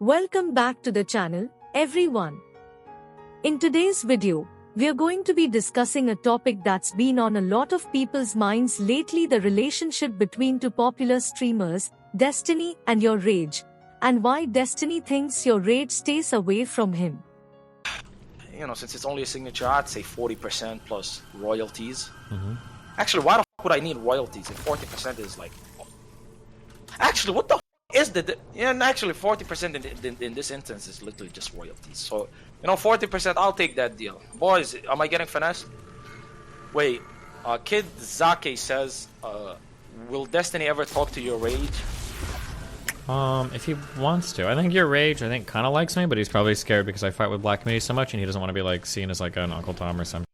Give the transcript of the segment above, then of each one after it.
Welcome back to the channel, everyone. In today's video, we are going to be discussing a topic that's been on a lot of people's minds lately: the relationship between two popular streamers, Destiny and YourRage, and why Destiny thinks YourRage stays away from him. Since it's only a signature, I'd say 40% plus royalties. Actually, why the fuck would I need royalties if 40% is like... Actually, what the is the... Yeah, actually 40% in this instance is literally just royalties. So, 40%, I'll take that deal. Boys, am I getting finessed? Wait, Kid Zake says, will Destiny ever talk to YourRage? If he wants to. I think YourRage, kind of likes me, but he's probably scared because I fight with Black Community so much, and he doesn't want to be, like, seen as, like, an Uncle Tom or something.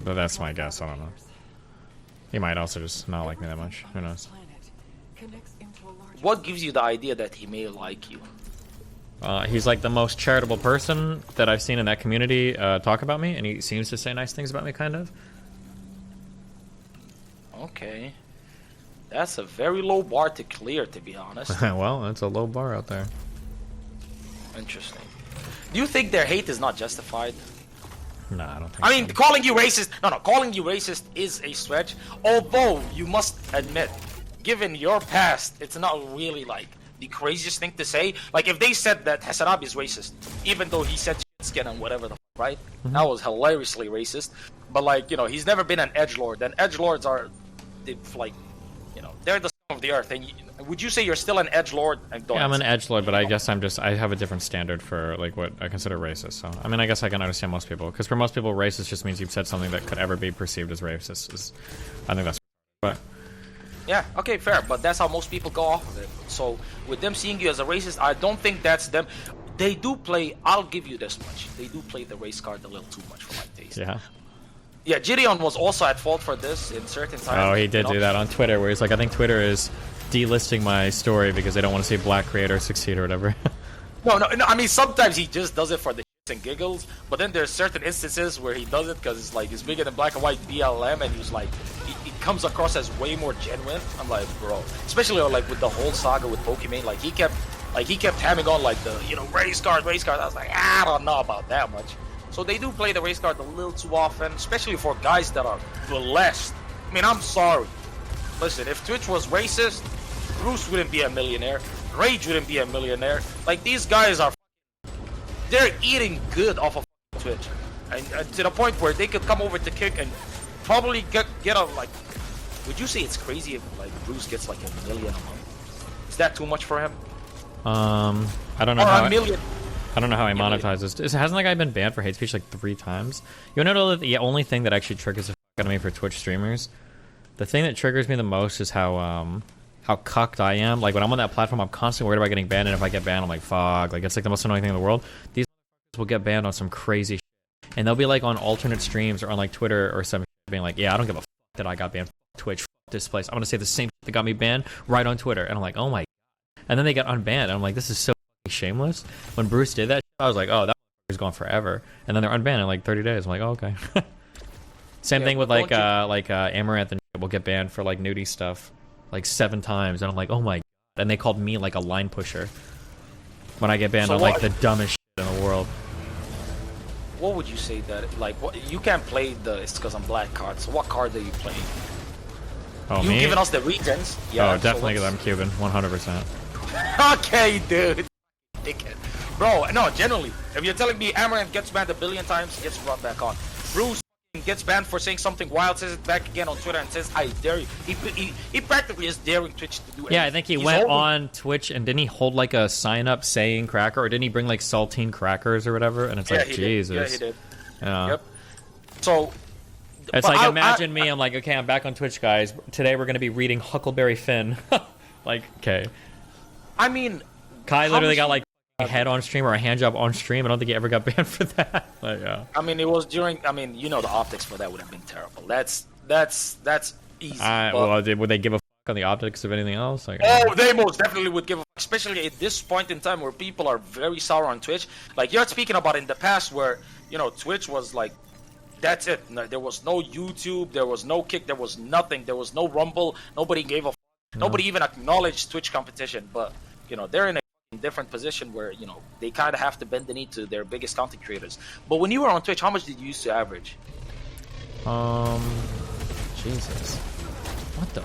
But that's my guess, I don't know. He might also just not like me that much. Who knows? What gives you the idea that he may like you? He's, like, the most charitable person that I've seen in that community talk about me, and he seems to say nice things about me, kind of. Okay. That's a very low bar to clear, to be honest. Well, that's a low bar out there. Interesting. Do you think their hate is not justified? No, I don't think I mean, calling you racist... No, calling you racist is a stretch. Although, you must admit, given your past, it's not really, like, the craziest thing to say. Like, if they said that Hassanabi is racist, even though he said skin and whatever the f, right? That was hilariously racist. But, like, he's never been an edgelord. And edgelords are, like... they're the scum of the earth. And would you say you're still an edgelord? Yeah, I'm an edgelord, but I guess I have a different standard for like what I consider racist. So I mean, I guess I can understand most people, because for most people, racist just means you've said something that could ever be perceived as racist. I think that's. But yeah, okay, fair. But that's how most people go off of it. So with them seeing you as a racist, I don't think that's them. They do play. I'll give you this much. They do play the race card a little too much for my taste. Yeah. Yeah, Jidion was also at fault for this in certain times. Oh, he did do that on Twitter, where he's like, I think Twitter is delisting my story because they don't want to see black creators succeed or whatever. No, I mean, sometimes he just does it for the shits and giggles, but then there's certain instances where he does it because it's like, he's bigger than black and white BLM, and he's like, he comes across as way more genuine. I'm like, bro, especially like with the whole saga with Pokemon, like he kept hamming on like the, race card. I was like, I don't know about that much. So they do play the race card a little too often, especially for guys that are blessed. I mean, I'm sorry. Listen, if Twitch was racist, Bruce wouldn't be a millionaire. Rage wouldn't be a millionaire. Like, these guys are... They're eating good off of Twitch. And to the point where they could come over to Kick and probably get a, like... Would you say it's crazy if, like, Bruce gets, like, $1 million a month? Is that too much for him? I don't know or how... $1 million... I don't know how he monetizes. Hasn't that guy been banned for hate speech like 3 times? You know that the only thing that actually triggers the fuck out of me for Twitch streamers? The thing that triggers me the most is how cucked I am. Like, when I'm on that platform, I'm constantly worried about getting banned, and if I get banned, I'm like, fuck. Like, it's like the most annoying thing in the world. These will get banned on some crazy shit. And they'll be like on alternate streams or on like Twitter or some shit being like, yeah, I don't give a fuck that I got banned. Twitch, this place. I'm gonna say the same shit that got me banned right on Twitter. And I'm like, oh my god. And then they get unbanned, and I'm like, this is so shameless. When Bruce did that, I was like, oh, that is gone forever. And then they're unbanned in like 30 days. I'm like, oh, okay. Same thing with like Amaranth and shit will get banned for like nudie stuff like 7 times, and I'm like, oh my god. And they called me like a line pusher when I get banned on like the dumbest shit in the world. What would you say that, like, what, you can't play the it's because I'm black card, so what card are you playing? Oh, you me? giving us the regions? Yeah, oh, definitely because I'm Cuban, 100%. Okay, dude. Dickhead. Bro, no, generally, if you're telling me Amaranth gets banned 1 billion times, gets brought back on. Bruce gets banned for saying something wild, says it back again on Twitter and says, I dare you. He practically is daring Twitch to do it. Yeah, I think he went on Twitch and didn't he hold like a sign up saying cracker, or didn't he bring like saltine crackers or whatever? And it's like, Jesus. Yeah, he did. Yeah. Yep. So... It's like, imagine me, I'm like, okay, I'm back on Twitch, guys. Today we're going to be reading Huckleberry Finn. Like, okay. I mean... Kai literally got like a head on stream or a hand job on stream. I don't think he ever got banned for that. Like, yeah. I mean, it was during... I mean, the optics for that would have been terrible. That's easy. Well, would they give a fuck on the optics of anything else? Like, oh, they most definitely would give a fuck, especially at this point in time where people are very sour on Twitch. Like, you're speaking about in the past where, Twitch was like, that's it. No, there was no YouTube, there was no Kick, there was nothing, there was no Rumble. Nobody gave a fuck. Nobody even acknowledged Twitch competition. But you know, they're in a different position where, you know, they kind of have to bend the knee to their biggest content creators. But when you were on Twitch, how much did you used to average? Jesus, what the?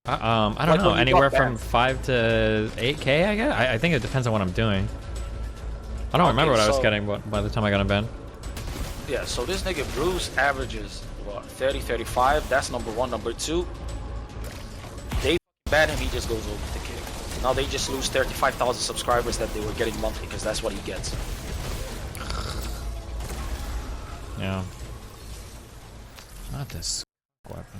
I don't know. Anywhere from 5 to 8K, I guess. I think it depends on what I'm doing. I don't remember what I was getting by the time I got unbanned. Yeah, so this nigga Bruce averages what, 30, 35. That's number one. Number two, they ban him, he just goes over the kick. Now they just lose 35,000 subscribers that they were getting monthly because that's what he gets. Yeah. Not this weapon.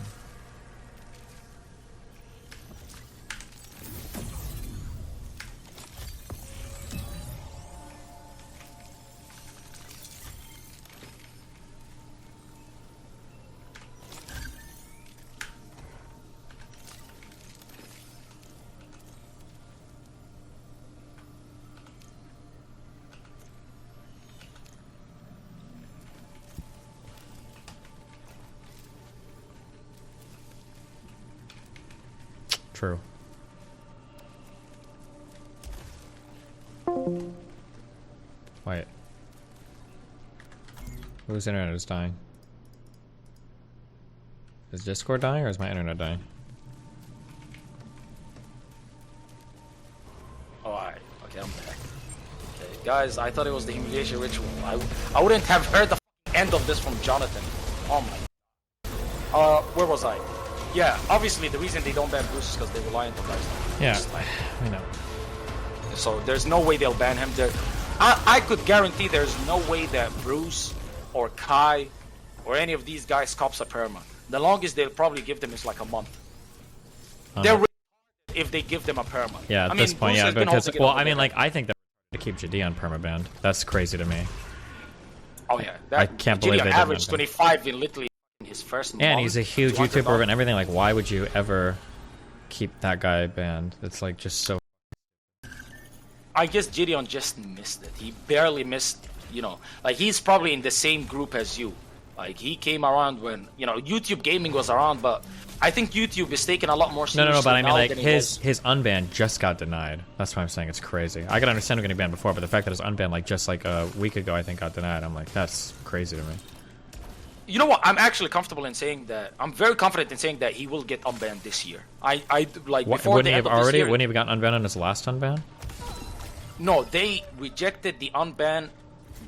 True. Wait. Whose internet is dying? Is Discord dying or is my internet dying? Alright, okay, I'm back. Okay, guys, I thought it was the humiliation ritual. I wouldn't have heard the end of this from Jonathan. Oh my. Where was I? Yeah, obviously the reason they don't ban Bruce is because they rely on the lifestyle. Yeah, I know. So there's no way they'll ban him. I could guarantee there's no way that Bruce or Kai or any of these guys cops a perma. The longest they'll probably give them is like a month. They're really if they give them a perma. Yeah, at this point, yeah, because well, I mean, like I think they're to keep Jidion perma banned. That's crazy to me. Oh yeah, I can't believe they averaged 25 in literally his first month. Yeah, and he's a huge YouTuber and everything. Like, why would you ever keep that guy banned? It's like just so. I guess Jidion just missed it. He barely missed, you know, like he's probably in the same group as you. Like he came around when, you know, YouTube gaming was around, but I think YouTube is taking a lot more seriously. No, but I mean, like his unban just got denied. That's why I'm saying it's crazy. I could understand him getting banned before, but the fact that his unban like just like a week ago, I think got denied. I'm like, that's crazy to me. You know what? I'm actually comfortable in saying that. I'm very confident in saying that he will get unbanned this year. I like before wouldn't the he end have of this already? year, Wouldn't he have gotten unbanned on his last unban? No, they rejected the unban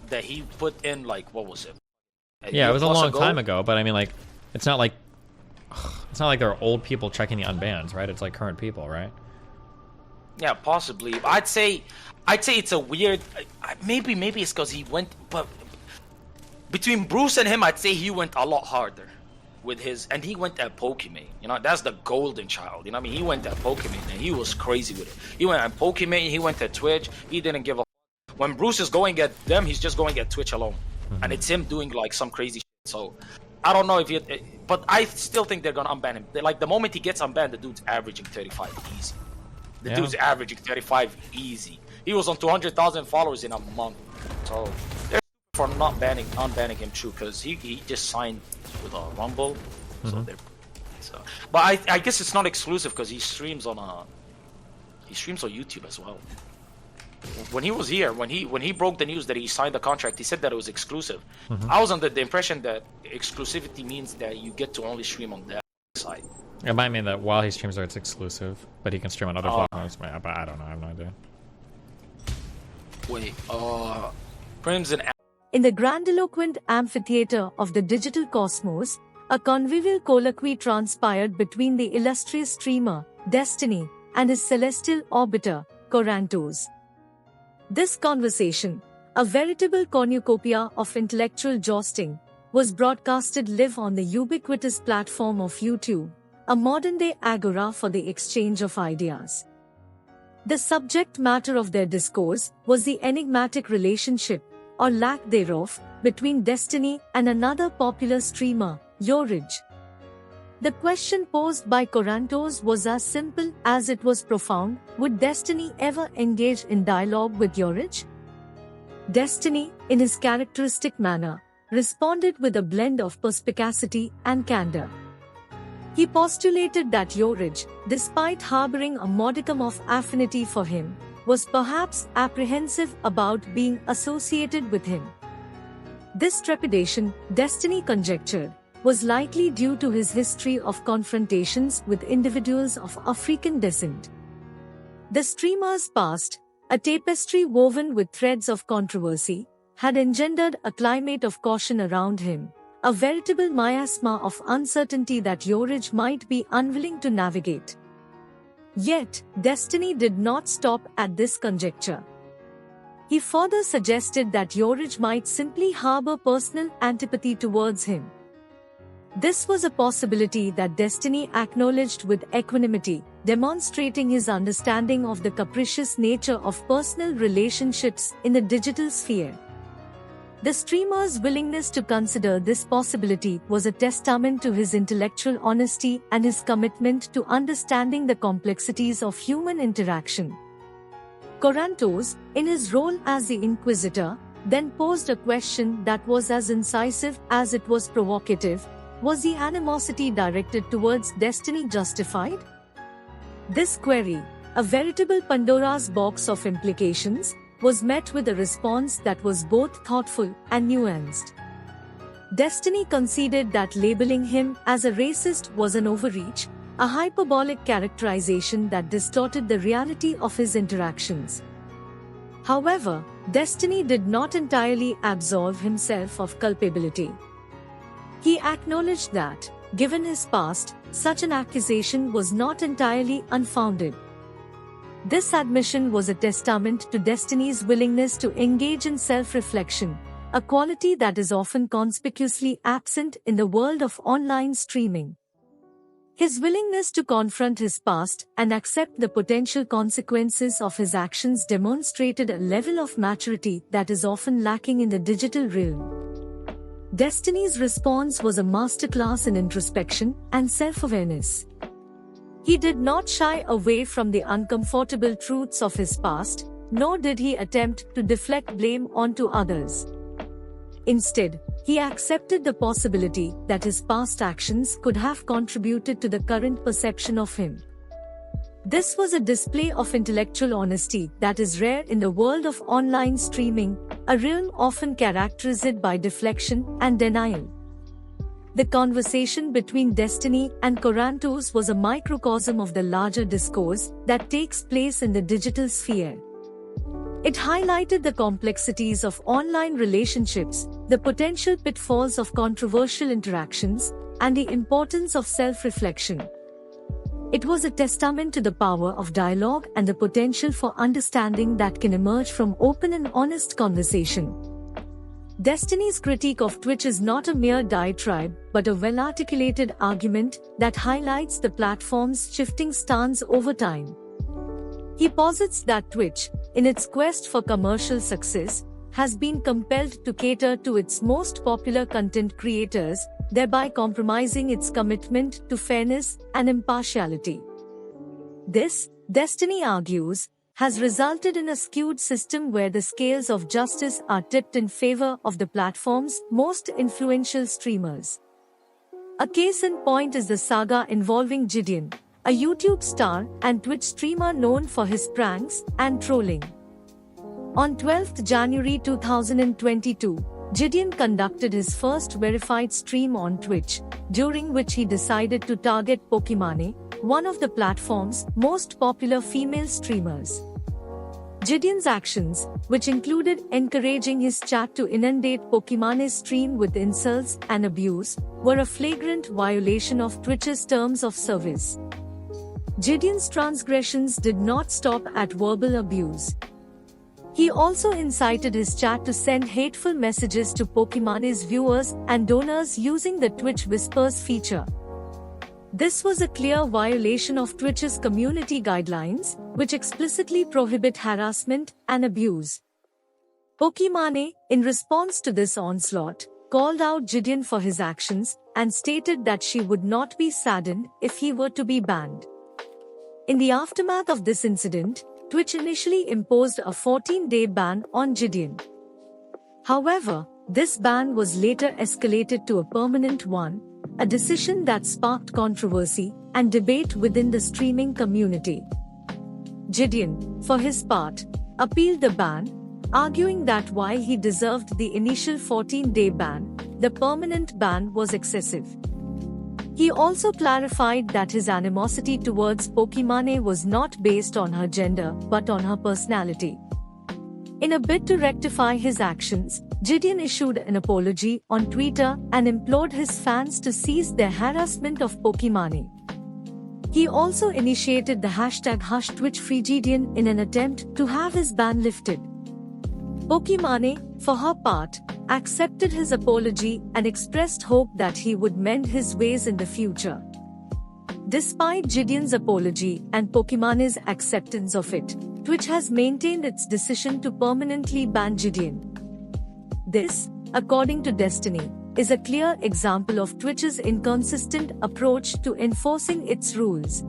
that he put in. Like, what was it? Yeah, it was a long time ago. But I mean, like, it's not like there are old people checking the unbans, right? It's like current people, right? Yeah, possibly. I'd say it's a weird. Maybe it's because he went, but between Bruce and him, I'd say he went a lot harder with his, and he went at Pokemon. You know, that's the golden child. You know what I mean? He went at Pokemon and he was crazy with it. He went at Pokemon, he went at Twitch, he didn't give a when Bruce is going at them, he's just going at Twitch alone. And it's him doing like some crazy shit. So I don't know if he, but I still think they're gonna unban him. Like the moment he gets unbanned, the dude's averaging 35 easy. The dude's averaging 35 easy. He was on 200,000 followers in a month. So they're for not unbanning him true, because he just signed with a Rumble. So but I guess it's not exclusive because he streams on YouTube as well. When he was here, when he broke the news that he signed the contract, he said that it was exclusive. I was under the impression that exclusivity means that you get to only stream on that side. It might mean that while he streams there, it's exclusive, but he can stream on other platforms. But I don't know. I have no idea. Wait, Crimson. In the grandiloquent amphitheater of the digital cosmos, a convivial colloquy transpired between the illustrious streamer, Destiny, and his celestial orbiter, Corantos. This conversation, a veritable cornucopia of intellectual jousting, was broadcasted live on the ubiquitous platform of YouTube, a modern-day agora for the exchange of ideas. The subject matter of their discourse was the enigmatic relationship, or lack thereof, between Destiny and another popular streamer, YourRage. The question posed by Corantos was as simple as it was profound: would Destiny ever engage in dialogue with YourRage? Destiny, in his characteristic manner, responded with a blend of perspicacity and candor. He postulated that YourRage, despite harboring a modicum of affinity for him, was perhaps apprehensive about being associated with him. This trepidation, Destiny conjectured, was likely due to his history of confrontations with individuals of African descent. The streamer's past, a tapestry woven with threads of controversy, had engendered a climate of caution around him, a veritable miasma of uncertainty that YourRage might be unwilling to navigate. Yet, Destiny did not stop at this conjecture. He further suggested that YourRage might simply harbor personal antipathy towards him. This was a possibility that Destiny acknowledged with equanimity, demonstrating his understanding of the capricious nature of personal relationships in the digital sphere. The streamer's willingness to consider this possibility was a testament to his intellectual honesty and his commitment to understanding the complexities of human interaction. Corantos, in his role as the Inquisitor, then posed a question that was as incisive as it was provocative: was the animosity directed towards Destiny justified? This query, a veritable Pandora's box of implications, was met with a response that was both thoughtful and nuanced. Destiny conceded that labeling him as a racist was an overreach, a hyperbolic characterization that distorted the reality of his interactions. However, Destiny did not entirely absolve himself of culpability. He acknowledged that, given his past, such an accusation was not entirely unfounded. This admission was a testament to Destiny's willingness to engage in self-reflection, a quality that is often conspicuously absent in the world of online streaming. His willingness to confront his past and accept the potential consequences of his actions demonstrated a level of maturity that is often lacking in the digital realm. Destiny's response was a masterclass in introspection and self-awareness. He did not shy away from the uncomfortable truths of his past, nor did he attempt to deflect blame onto others. Instead, he accepted the possibility that his past actions could have contributed to the current perception of him. This was a display of intellectual honesty that is rare in the world of online streaming, a realm often characterized by deflection and denial. The conversation between Destiny and Corantos was a microcosm of the larger discourse that takes place in the digital sphere. It highlighted the complexities of online relationships, the potential pitfalls of controversial interactions, and the importance of self-reflection. It was a testament to the power of dialogue and the potential for understanding that can emerge from open and honest conversation. Destiny's critique of Twitch is not a mere diatribe, but a well-articulated argument that highlights the platform's shifting stance over time. He posits that Twitch, in its quest for commercial success, has been compelled to cater to its most popular content creators, thereby compromising its commitment to fairness and impartiality. This, Destiny argues, has resulted in a skewed system where the scales of justice are tipped in favor of the platform's most influential streamers. A case in point is the saga involving Jidion, a YouTube star and Twitch streamer known for his pranks and trolling. On 12th January 2022, Jidion conducted his first verified stream on Twitch, during which he decided to target Pokimane, one of the platform's most popular female streamers. Jidion's actions, which included encouraging his chat to inundate Pokimane's stream with insults and abuse, were a flagrant violation of Twitch's terms of service. Jidion's transgressions did not stop at verbal abuse. He also incited his chat to send hateful messages to Pokimane's viewers and donors using the Twitch Whispers feature. This was a clear violation of Twitch's community guidelines, which explicitly prohibit harassment and abuse. Pokimane, in response to this onslaught, called out Jidion for his actions and stated that she would not be saddened if he were to be banned. In the aftermath of this incident, Twitch initially imposed a 14-day ban on Jidion. However, this ban was later escalated to a permanent one, a decision that sparked controversy and debate within the streaming community. Jidion, for his part, appealed the ban, arguing that while he deserved the initial 14-day ban, the permanent ban was excessive. He also clarified that his animosity towards Pokimane was not based on her gender but on her personality. In a bid to rectify his actions, Jidion issued an apology on Twitter and implored his fans to cease their harassment of Pokimane. He also initiated the hashtag #TwitchFreeJidion in an attempt to have his ban lifted. Pokimane, for her part, accepted his apology and expressed hope that he would mend his ways in the future. Despite Jidion's apology and Pokimane's acceptance of it, Twitch has maintained its decision to permanently ban Jidion. This, according to Destiny, is a clear example of Twitch's inconsistent approach to enforcing its rules.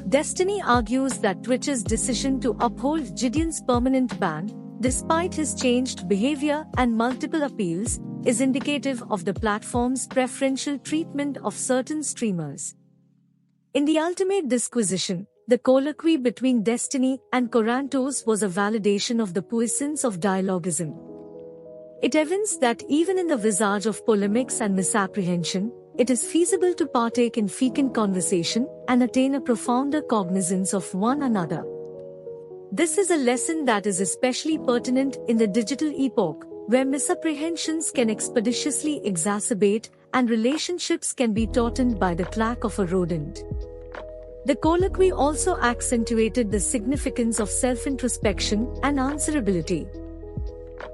Destiny argues that Twitch's decision to uphold Jidion's permanent ban, despite his changed behavior and multiple appeals, is indicative of the platform's preferential treatment of certain streamers. In the ultimate disquisition, the colloquy between Destiny and Corantos was a validation of the puissance of dialogism. It evinced that even in the visage of polemics and misapprehension, it is feasible to partake in fecund conversation and attain a profounder cognizance of one another. This is a lesson that is especially pertinent in the digital epoch, where misapprehensions can expeditiously exacerbate and relationships can be tautened by the clack of a rodent. The colloquy also accentuated the significance of self-introspection and answerability.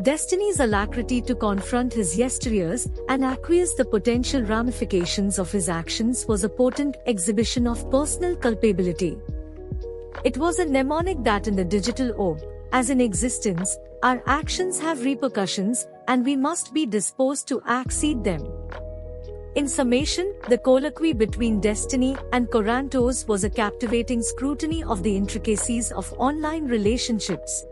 Destiny's alacrity to confront his yesteryears and acquiesce the potential ramifications of his actions was a potent exhibition of personal culpability. It was a mnemonic that in the digital orb, as in existence, our actions have repercussions and we must be disposed to exceed them. In summation, the colloquy between Destiny and Corantos was a captivating scrutiny of the intricacies of online relationships.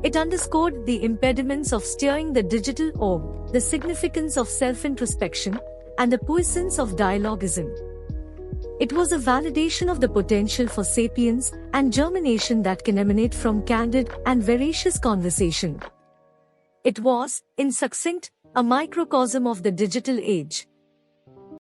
It underscored the impediments of steering the digital orb, the significance of self-introspection, and the puissance of dialogism. It was a validation of the potential for sapience and germination that can emanate from candid and veracious conversation. It was, in succinct, a microcosm of the digital age.